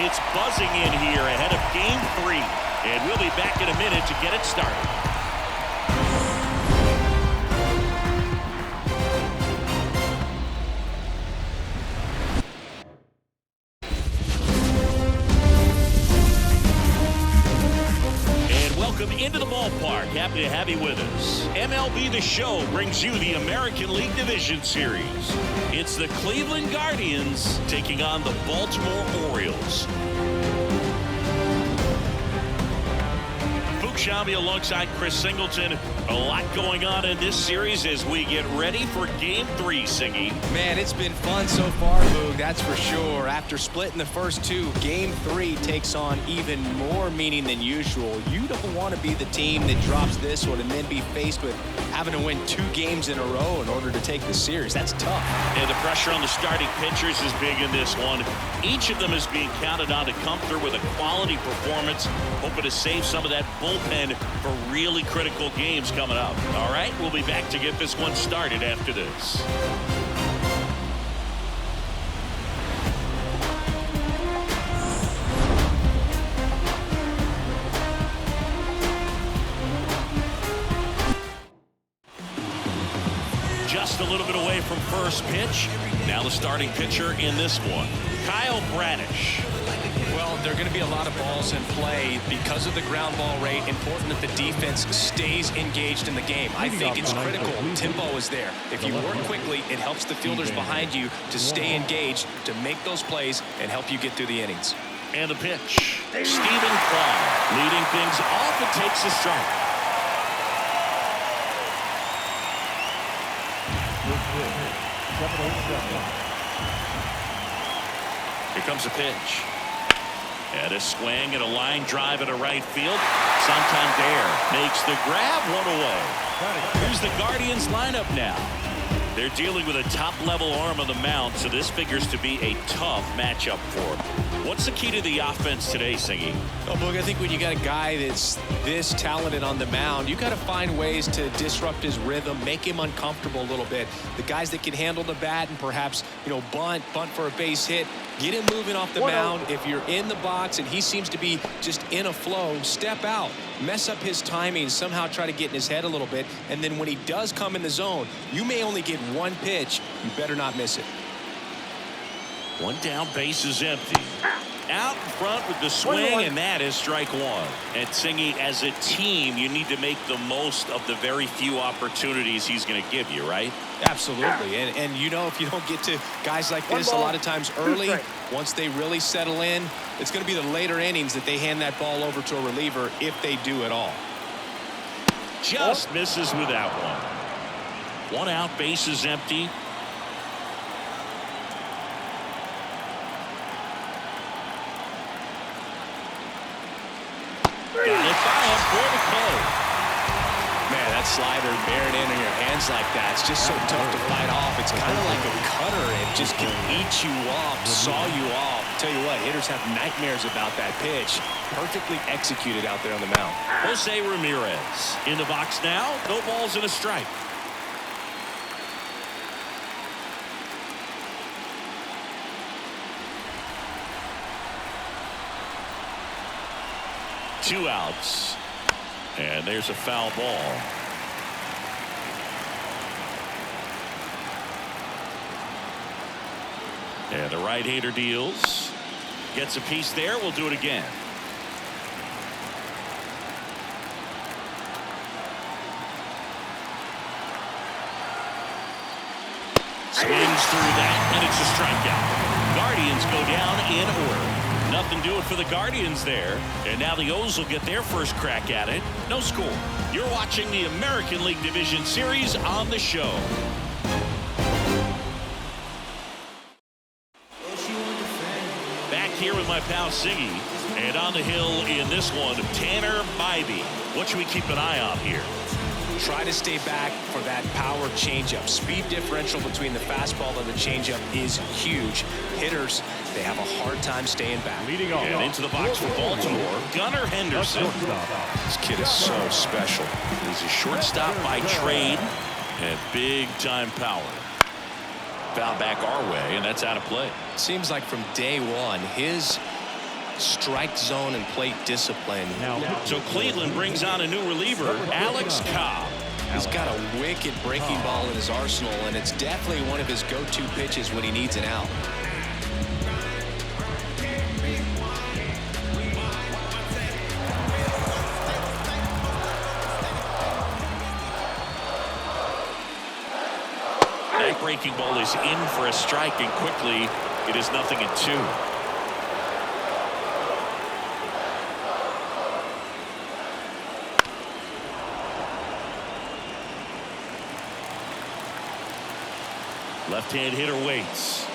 It's buzzing in here ahead of Game 3. And we'll be back in a minute to get it started. Welcome into the ballpark. Happy to have you with us. MLB The Show brings you the American League Division Series. It's the Cleveland Guardians taking on the Baltimore Orioles. Shabby alongside Chris Singleton. A lot going on in this series as we get ready for Game 3, Siggy. Man, it's been fun so far, Boog, that's for sure. After splitting the first two, Game 3 takes on even more meaning than usual. You don't want to be the team that drops this one and then be faced with having to win 2 games in a row in order to take the series. That's tough. And the pressure on the starting pitchers is big in this one. Each of them is being counted on to come through with a quality performance, hoping to save some of that bullpen for really critical games coming up. All right, we'll be back to get this one started after this. Just a little bit away from first pitch. Now the starting pitcher in this one, Kyle Bradish. Well, there are going to be a lot of balls in play because of the ground ball rate. Important that the defense stays engaged in the game. I think it's critical. Tempo is there. If you work quickly, it helps the fielders behind you to stay engaged, to make those plays, and help you get through the innings. And the pitch. Stephen Kwan leading things off and takes a strike. Here comes a pitch. And a swing and a line drive at a right field. Santander makes the grab, one away. Here's the Guardians lineup now. They're dealing with a top-level arm on the mound, so this figures to be a tough matchup for them. What's the key to the offense today, Singy? Oh, Boog, I think when you got a guy that's this talented on the mound, you got to find ways to disrupt his rhythm, make him uncomfortable a little bit. The guys that can handle the bat and perhaps, bunt for a base hit, get him moving off the mound. If you're in the box and he seems to be just in a flow, step out, mess up his timing, somehow try to get in his head a little bit. And then when he does come in the zone, you may only get one pitch. You better not miss it. One down, base is empty. Out in front with the swing, and that is strike one. And Singy, as a team, you need to make the most of the very few opportunities he's going to give you, right? Absolutely. And if you don't get to guys like this a lot of times early, once they really settle in, it's going to be the later innings that they hand that ball over to a reliever, if they do at all. Just misses with that one. One out, base is empty. Got it by him for the K. Man, that slider bearing in your hands like that, it's just so tough to fight off. It's kind of like a cutter. It just can eat you off, saw you off. Tell you what, hitters have nightmares about that pitch. Perfectly executed out there on the mound. Jose Ramirez in the box now. No balls and a strike. Two outs. And there's a foul ball. And the right-hander deals. Gets a piece there. We'll do it again. Swings through that, and it's a strikeout. Guardians go down in order. Nothing doing for the Guardians there. And now the O's will get their first crack at it. No score. You're watching the American League Division Series on the show. Back here with my pal Siggy. And on the hill in this one, Tanner Bybee. What should we keep an eye on here? Try to stay back for that power changeup. Speed differential between the fastball and the changeup is huge. Hitters, they have a hard time staying back. Leading off. And into the box for Baltimore, Gunnar Henderson. This kid is so special. He's a shortstop by trade and big-time power. Foul back our way, and that's out of play. Seems like from day one, his strike zone and plate discipline. So Cleveland brings on a new reliever, Alex Cobb. He's got a wicked breaking ball in his arsenal, and it's definitely one of his go-to pitches when he needs an out. That breaking ball is in for a strike, and quickly it is 0-2. Left-hand hitter waits.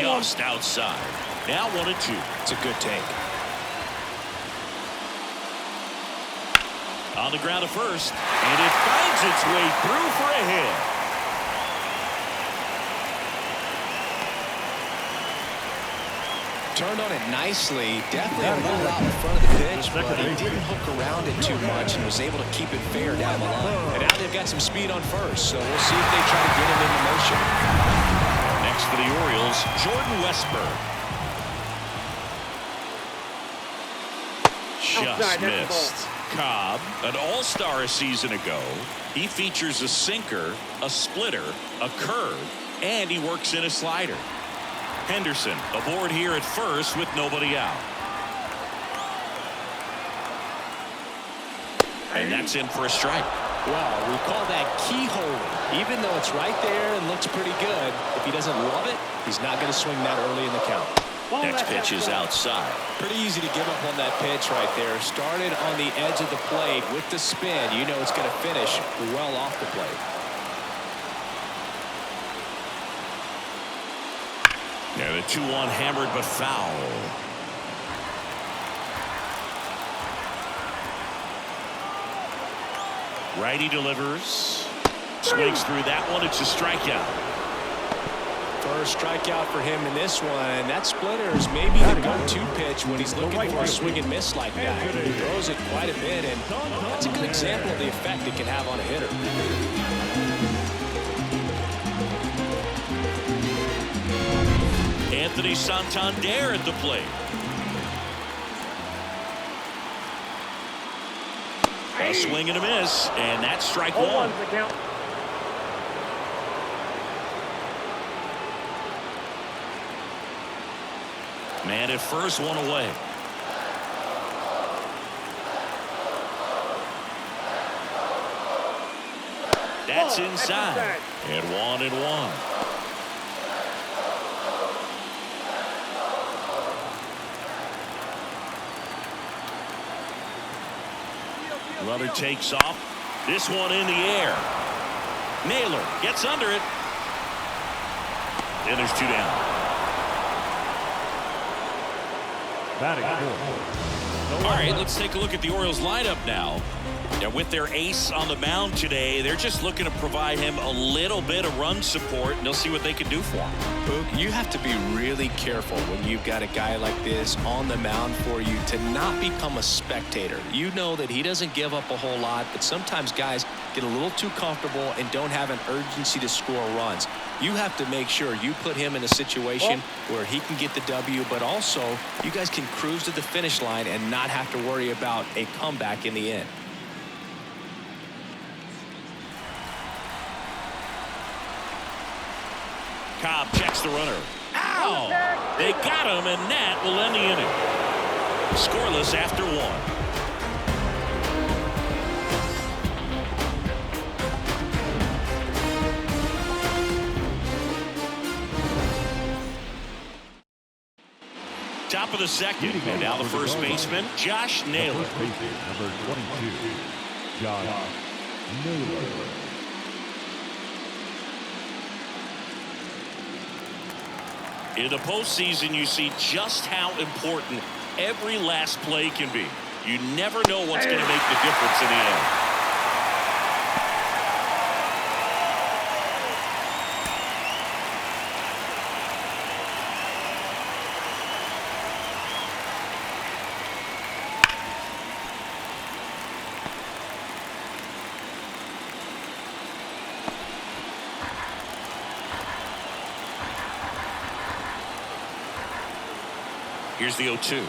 Just outside. Now 1-2. It's a good take. On the ground to first, and it finds its way through for a hit. Turned on it nicely. Definitely a little out in front of the pitch, but he didn't hook around it too much and was able to keep it fair down the line. And now they've got some speed on first, so we'll see if they try to get him into motion. Next for the Orioles, Jordan Westburg. Just missed. Cobb, an all-star a season ago. He features a sinker, a splitter, a curve, and he works in a slider. Henderson aboard here at first with nobody out. And that's in for a strike. Well, we call that keyhole. Even though it's right there and looks pretty good, if he doesn't love it, he's not going to swing that early in the count. Next pitch is outside. Pretty easy to give up on that pitch right there. Started on the edge of the plate with the spin. You know it's going to finish well off the plate. Yeah, the 2-1 hammered but foul. Righty delivers. Swings through that one. It's a strikeout. First strikeout for him in this one. That splitter is maybe the go-to pitch when he's looking for a swing and miss like that. He throws it quite a bit, and that's a good example of the effect it can have on a hitter. Anthony Santander at the plate. A swing and a miss, and that's strike one. Man at first, one away. That's inside. And 1-1. Runner takes off. This one in the air. Naylor gets under it. And there's 2 down. All right, let's take a look at the Orioles lineup now. And with their ace on the mound today, they're just looking to provide him a little bit of run support, and they'll see what they can do for him. Boog, you have to be really careful when you've got a guy like this on the mound for you to not become a spectator. You know that he doesn't give up a whole lot, but sometimes guys get a little too comfortable and don't have an urgency to score runs. You have to make sure you put him in a situation where he can get the W, but also you guys can cruise to the finish line and not have to worry about a comeback in the end. Cobb checks the runner. Ow! They got him, and that will end the inning. Scoreless after 1. Top of the second, and now the first baseman, Josh Naylor. Number 22, Josh Naylor. In the postseason, you see just how important every last play can be. You never know what's going to make the difference in the end. Here's the 0-2.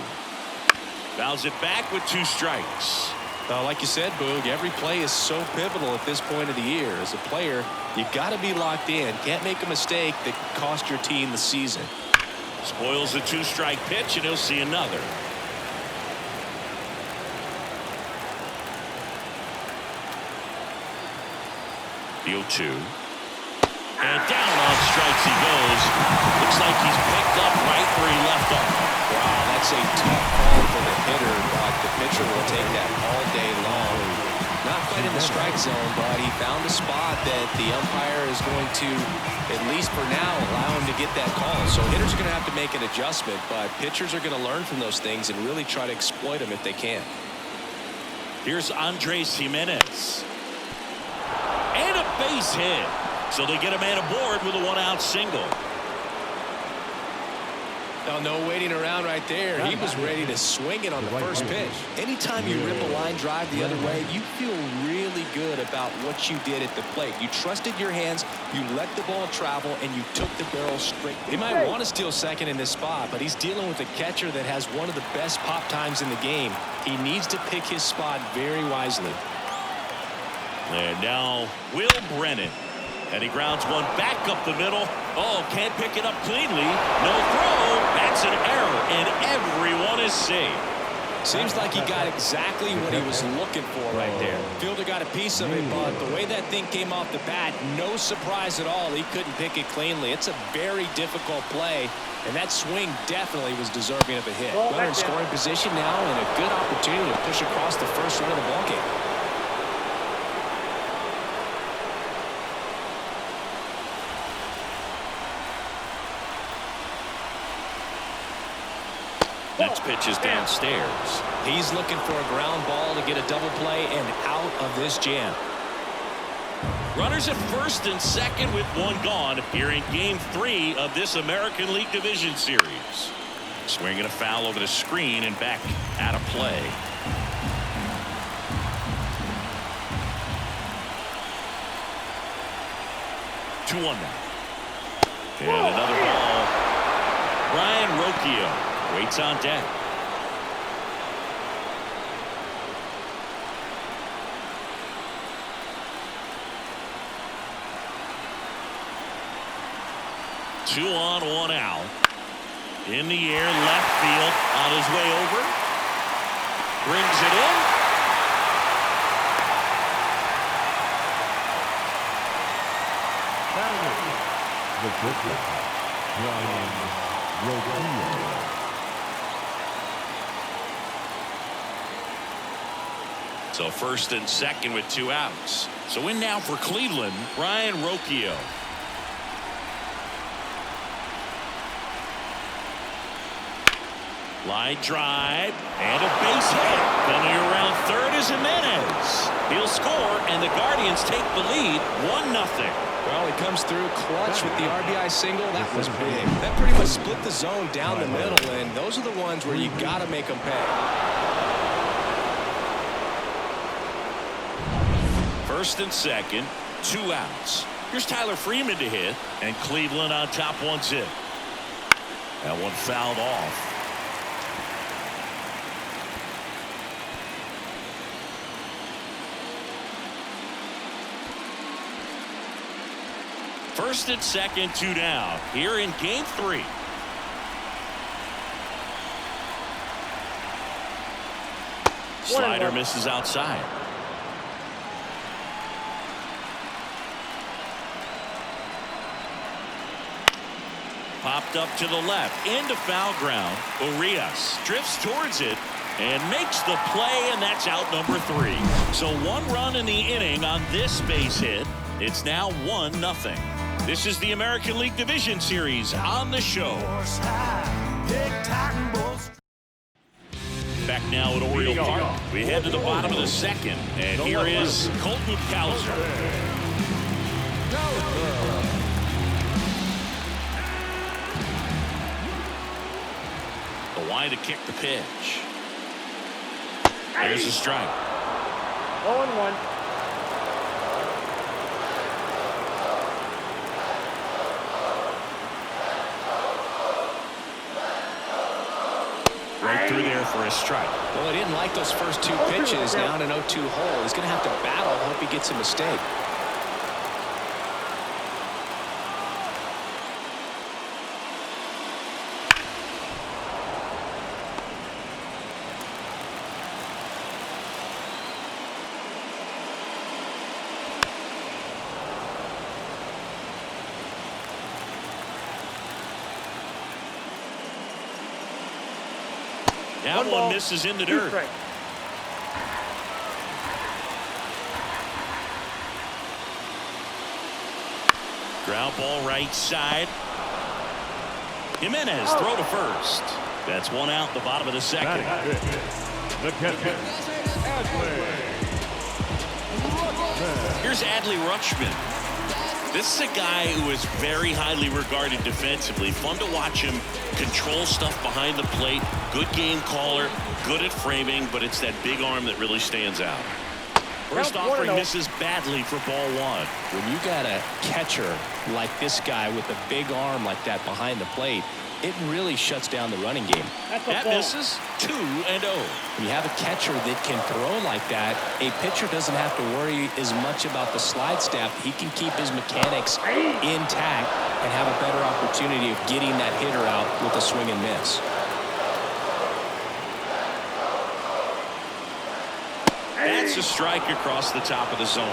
Fouls it back with 2 strikes. Like you said, Boog, every play is so pivotal at this point of the year. As a player, you got to be locked in. Can't make a mistake that could cost your team the season. Spoils the 2-strike pitch, and he'll see another. The 0-2. And down on strikes he goes. Looks like he's picked up right where he left off. Wow, that's a tough call for the hitter, but the pitcher will take that all day long. Not quite in the strike zone, but he found a spot that the umpire is going to, at least for now, allow him to get that call. So hitters are going to have to make an adjustment, but pitchers are going to learn from those things and really try to exploit them if they can. Here's Andres Gimenez. And a base hit. So they get a man aboard with a 1-out single. No waiting around right there. He was ready to swing it on the first pitch. Anytime you rip a line drive the other way, you feel really good about what you did at the plate. You trusted your hands, you let the ball travel, and you took the barrel straight. He might want to steal second in this spot, but he's dealing with a catcher that has one of the best pop times in the game. He needs to pick his spot very wisely. And now Will Brennan. And he grounds one back up the middle. Oh, can't pick it up cleanly. No throw. That's an error, and everyone is safe. Seems like he got exactly what he was looking for right there. Fielder got a piece of it, but the way that thing came off the bat, no surprise at all. He couldn't pick it cleanly. It's a very difficult play, and that swing definitely was deserving of a hit. Runner in scoring position now, and a good opportunity to push across the first run of the ballgame. Next pitch is downstairs. He's looking for a ground ball to get a double play and out of this jam. Runners at first and second with 1 gone here in Game 3 of this American League Division Series. Swinging a foul over the screen and back out of play. Two-1 now. And another ball. Ryan Rocchio waits on deck. Two on, 1 out. In the air, left field, on his way over. Brings it in. The pitcher, Ryan Rocchio. So first and second with 2 outs. So in now for Cleveland, Ryan Rocchio. Line drive and a base hit. Coming around third is Gimenez. He'll score, and the Guardians take the lead 1-0. Well, he comes through clutch with the RBI single. That was big. That pretty much split the zone down the middle, and those are the ones where you got to make them pay. First and second, 2 outs. Here's Tyler Freeman to hit, and Cleveland on top 1-0. That one fouled off. First and second, 2 down here in Game 3. Slider misses outside. Popped up to the left into foul ground. Urias drifts towards it and makes the play, and that's out number 3. So 1 run in the inning on this base hit. It's now 1-0. This is the American League Division Series on the show. Back now at Oriole Park. We head to the bottom of the second, and here is Colton Cowser. The wide to kick the pitch. There's a strike. 0-1. Right through there for a strike. Well, he didn't like those first 2 pitches. Now in an 0-2 hole. He's going to have to battle. Hope he gets a mistake. That one misses in the dirt. Ground ball right side. Jimenez throw to first. That's one out the bottom of the second. The catcher, Here's Adley Rutschman. This is a guy who is very highly regarded defensively. Fun to watch him control stuff behind the plate. Good game caller, good at framing, but it's that big arm that really stands out. First offering misses badly for ball 1. When you got a catcher like this guy with a big arm like that behind the plate, it really shuts down the running game. That misses 2-0. When you have a catcher that can throw like that, a pitcher doesn't have to worry as much about the slide step. He can keep his mechanics intact and have a better opportunity of getting that hitter out with a swing and miss. That's a strike across the top of the zone.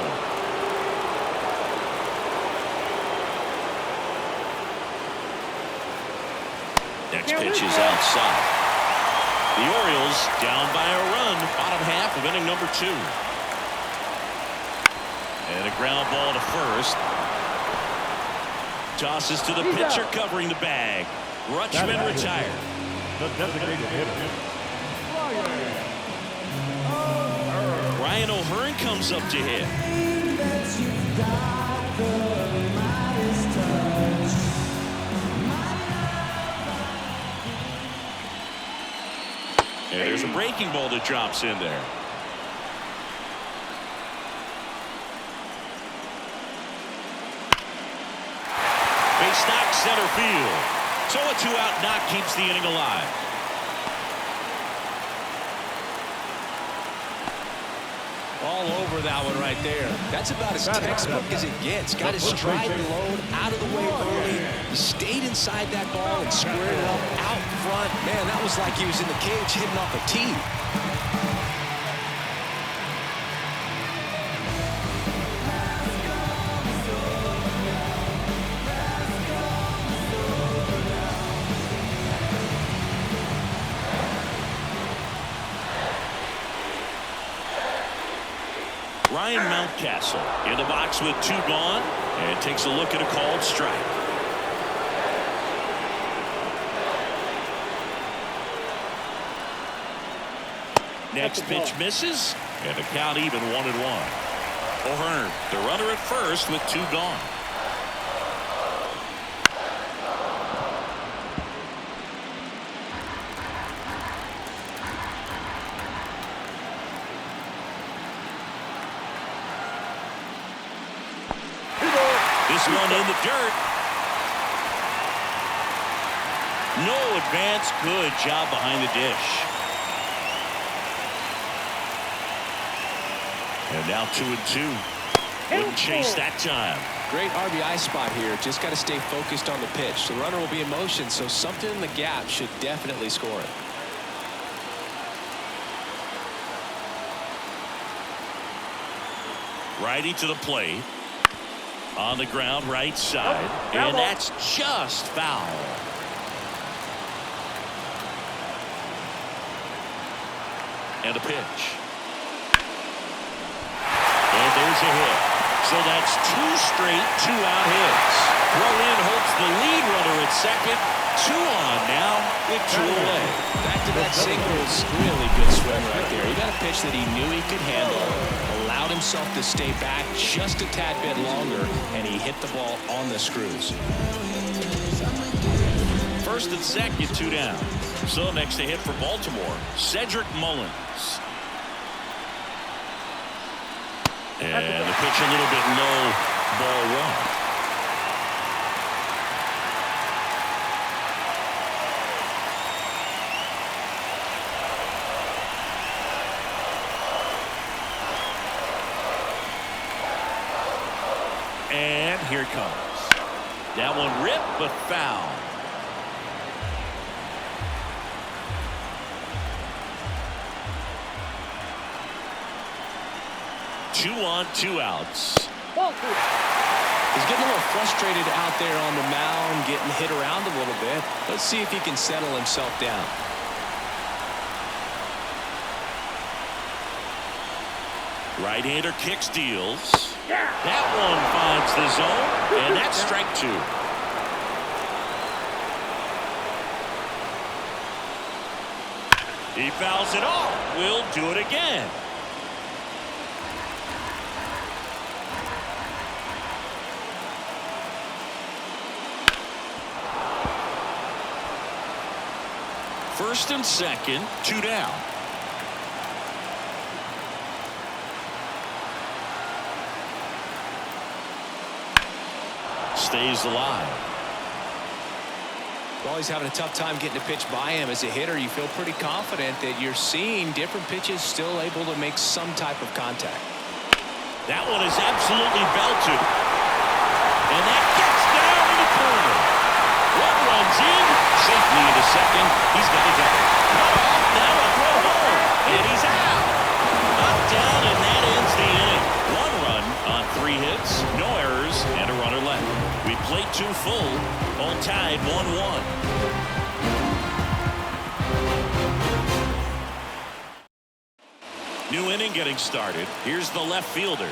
Next pitch is outside. The Orioles down by a run, bottom half of inning number 2. And a ground ball to first. Tosses to the pitcher covering the bag. Rutschman retired. the designated hitter. Ryan O'Hearn comes up to hit. And there's a breaking ball that drops in there. Base knock center field. So a 2-out knock keeps the inning alive. All over that one right there. That's about as textbook as it gets. Got his stride load out of the way early. He stayed inside that ball and squared it up out front. Man, that was like he was in the cage hitting off a tee. Ryan Mountcastle in the box with 2 gone and takes a look at a called strike. Next pitch misses and the count even 1-1. O'Hearn, the runner at first with 2 gone. This one in the dirt. No advance. Good job behind the dish. And now 2-2. Wouldn't chase that time. Great RBI spot here. Just got to stay focused on the pitch. The runner will be in motion, so something in the gap should definitely score it. Righty to the plate. On the ground, right side. And that's just foul. And a pitch. And there's a hit. So that's 2 straight 2-out hits. Throw in holds the lead runner at second. 2 on now with 2 away. Back to that singles. Really good swing right there. He got a pitch that he knew he could handle. Allowed himself to stay back just a tad bit longer, and he hit the ball on the screws. First and second, 2 down. So next to hit for Baltimore, Cedric Mullins. And the pitch a little bit low, ball 1. here it comes. That one ripped, but foul. Two on, two outs. He's getting a little frustrated out there on the mound, getting hit around a little bit. Let's see if he can settle himself down. Right-hander kicks, deals. That one finds the zone, and that's strike two. He fouls it off. We'll do it again. First and second, two down. Stays alive. Well, he's having a tough time getting a pitch by him. As a hitter, you feel pretty confident that you're seeing different pitches still able to make some type of contact. That one is absolutely belted. And that gets down in the corner. One runs in. Safely into second. He's got it down. Now a throw home. And he's out. Up, down, and that ends the inning. One run on 3 hits, no errors, and a runner left. We played 2 full, all tied 1-1. New inning getting started. Here's the left fielder.